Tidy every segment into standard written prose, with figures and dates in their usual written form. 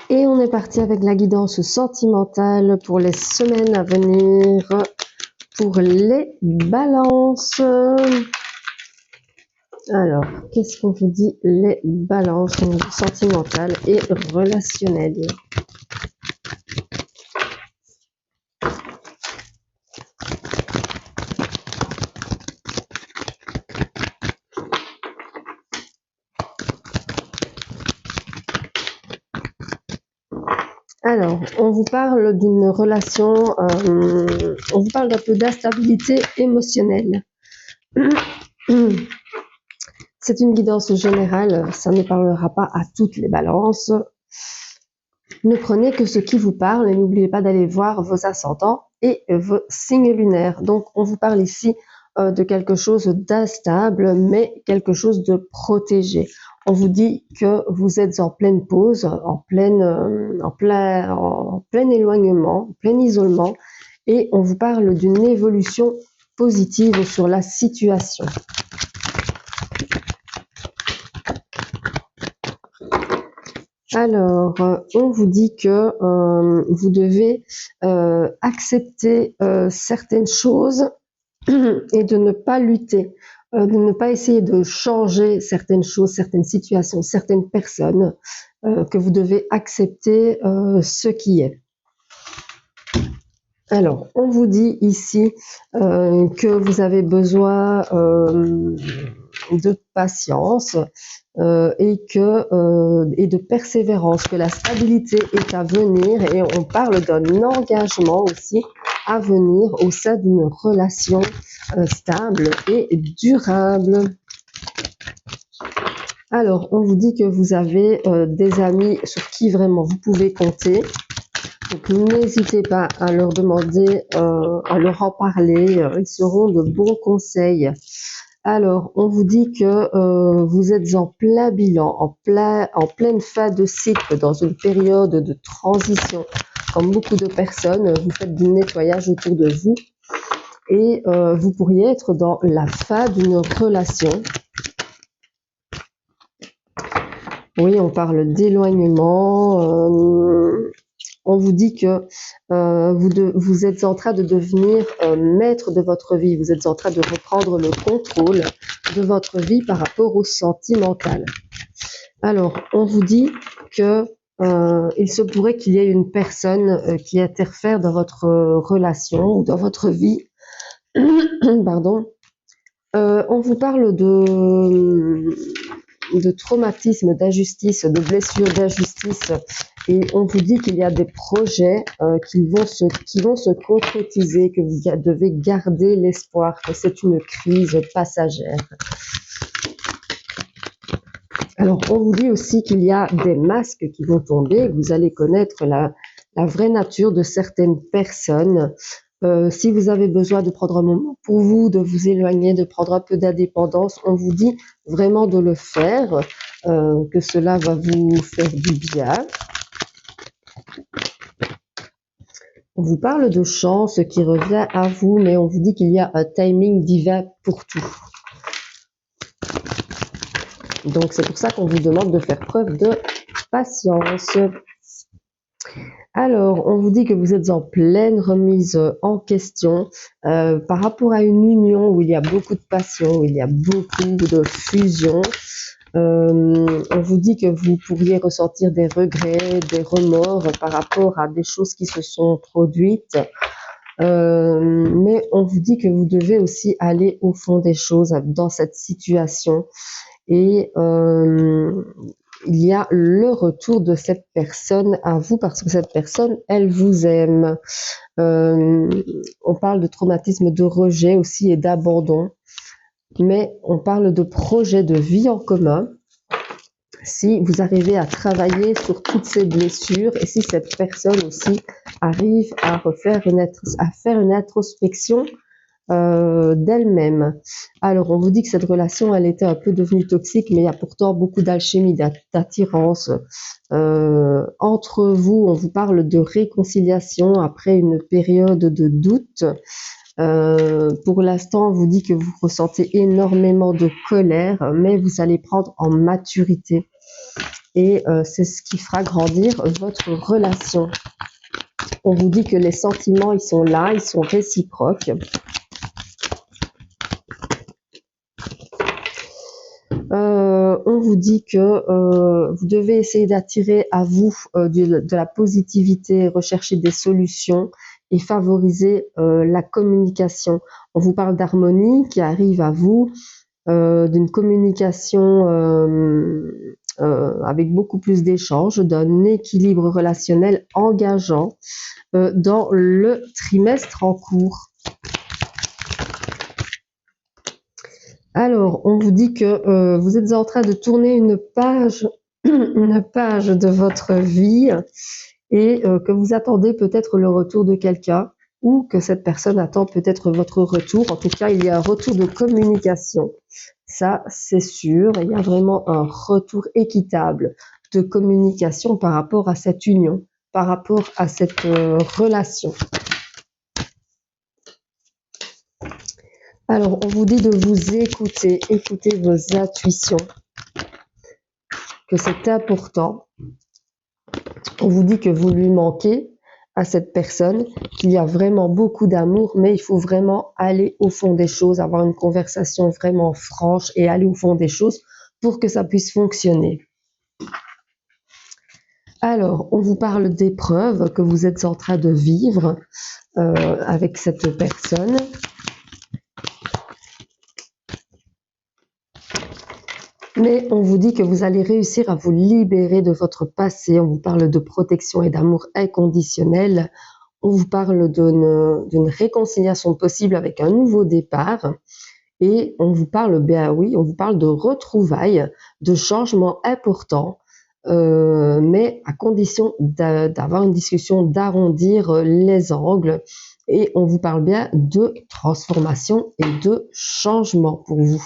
Et on est parti avec la guidance sentimentale pour les semaines à venir pour les balances. Alors, qu'est-ce qu'on vous dit les balances au niveau sentimental et relationnel? Alors, on vous parle d'une relation, on vous parle d'un peu d'instabilité émotionnelle. C'est une guidance générale, ça ne parlera pas à toutes les balances. Ne prenez que ce qui vous parle et n'oubliez pas d'aller voir vos ascendants et vos signes lunaires. Donc, on vous parle ici de quelque chose d'instable, mais quelque chose de protégé. On vous dit que vous êtes en pleine pause, en plein éloignement, en plein isolement, et on vous parle d'une évolution positive sur la situation. Alors, on vous dit que vous devez accepter certaines choses et de ne pas lutter, de ne pas essayer de changer certaines choses, certaines situations, certaines personnes, que vous devez accepter ce qui est. Alors, on vous dit ici que vous avez besoin de patience et de persévérance, que la stabilité est à venir, et on parle d'un engagement aussi à venir au sein d'une relation stable et durable. Alors, on vous dit que vous avez des amis sur qui vraiment vous pouvez compter. Donc, n'hésitez pas à leur demander, à leur en parler, ils seront de bons conseils. Alors, on vous dit que vous êtes en plein bilan, en pleine fin de cycle, dans une période de transition. Comme beaucoup de personnes, vous faites du nettoyage autour de vous et vous pourriez être dans la fin d'une relation. Oui, on parle d'éloignement. On vous dit que vous êtes en train de devenir maître de votre vie. Vous êtes en train de reprendre le contrôle de votre vie par rapport au sentimental. Alors, on vous dit que il se pourrait qu'il y ait une personne qui interfère dans votre relation ou dans votre vie. Pardon. On vous parle de traumatisme, d'injustice, de blessures d'injustice, et on vous dit qu'il y a des projets qui vont se concrétiser, que vous devez garder l'espoir, que c'est une crise passagère. Alors, on vous dit aussi qu'il y a des masques qui vont tomber, vous allez connaître la vraie nature de certaines personnes. Si vous avez besoin de prendre un moment pour vous, de vous éloigner, de prendre un peu d'indépendance, on vous dit vraiment de le faire, que cela va vous faire du bien. On vous parle de chance qui revient à vous, mais on vous dit qu'il y a un timing divin pour tout. Donc, c'est pour ça qu'on vous demande de faire preuve de patience. Alors, on vous dit que vous êtes en pleine remise en question par rapport à une union où il y a beaucoup de passion, où il y a beaucoup de fusion. On vous dit que vous pourriez ressentir des regrets, des remords par rapport à des choses qui se sont produites. Mais on vous dit que vous devez aussi aller au fond des choses dans cette situation. Et il y a le retour de cette personne à vous parce que cette personne, elle vous aime. On parle de traumatisme, de rejet aussi et d'abandon. Mais on parle de projet de vie en commun. Si vous arrivez à travailler sur toutes ces blessures et si cette personne aussi arrive à faire une introspection d'elle-même. Alors, on vous dit que cette relation, elle était un peu devenue toxique, mais il y a pourtant beaucoup d'alchimie, d'attirance entre vous. On vous parle de réconciliation après une période de doute. Pour l'instant, on vous dit que vous ressentez énormément de colère, mais vous allez prendre en maturité. Et c'est ce qui fera grandir votre relation. On vous dit que les sentiments, ils sont là, ils sont réciproques. On vous dit que vous devez essayer d'attirer à vous de la positivité, rechercher des solutions et favoriser la communication. On vous parle d'harmonie qui arrive à vous, d'une communication avec beaucoup plus d'échanges, d'un équilibre relationnel engageant dans le trimestre en cours. Alors, on vous dit que vous êtes en train de tourner une page de votre vie et que vous attendez peut-être le retour de quelqu'un ou que cette personne attend peut-être votre retour. En tout cas, il y a un retour de communication. Ça, c'est sûr. Il y a vraiment un retour équitable de communication par rapport à cette union, par rapport à cette relation. Alors, on vous dit de vous écouter, écouter vos intuitions, que c'est important. On vous dit que vous lui manquez à cette personne, qu'il y a vraiment beaucoup d'amour, mais il faut vraiment aller au fond des choses, avoir une conversation vraiment franche et aller au fond des choses pour que ça puisse fonctionner. Alors, on vous parle d'épreuves que vous êtes en train de vivre avec cette personne. Mais on vous dit que vous allez réussir à vous libérer de votre passé. On vous parle de protection et d'amour inconditionnel. On vous parle d'une réconciliation possible avec un nouveau départ. Et on vous parle, bien oui, on vous parle de retrouvailles, de changements importants, mais à condition d'avoir une discussion, d'arrondir les angles. Et on vous parle bien de transformation et de changement pour vous.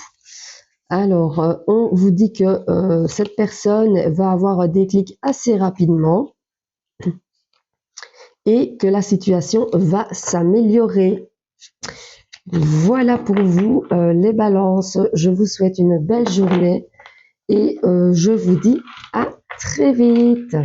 Alors, on vous dit que cette personne va avoir un déclic assez rapidement et que la situation va s'améliorer. Voilà pour vous les balances. Je vous souhaite une belle journée et je vous dis à très vite.